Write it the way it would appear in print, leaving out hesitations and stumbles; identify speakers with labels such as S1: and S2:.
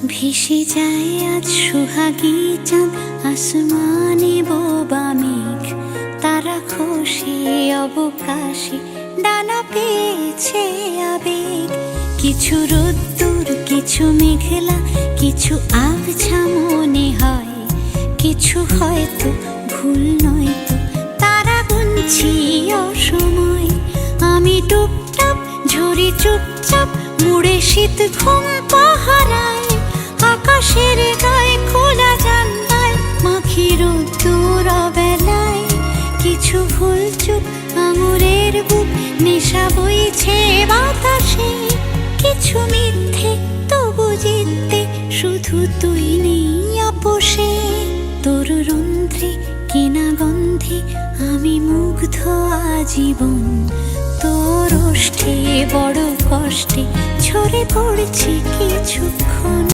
S1: ভেসে যায় আজ সোহাগী চাঁদ, আসমানে বোবা মেঘ, তারা খসে অবকাশে ডানা পেয়েছে আবেগ। কিছু রোদ্দুর, কিছু মেঘলা, কিছু আবছা মনে হয়, কিছু হয়তো ভুল নয়তো তারা গুনছি অসময়। আমি টুপটাপ ঝরি চুপচাপ মুড়ে শীত ঘুম পাহারায়, আকাশের গায়ে খোলা জানলায় মাখি রোদ্দুর অবেলায়। কিছু ভুল চুপ আঙুরের বুক, নেশা বইছে বাতাসে, কিছু মিথ্যে তবু জিততে শুধু তুই নেই আপোষে। তোর রন্ধ্রে কেনা গন্ধে আমি মুগ্ধ আজীবন, তোর ওষ্ঠে বড় কষ্টে ঝরে পড়ছি কিছুক্ষণ।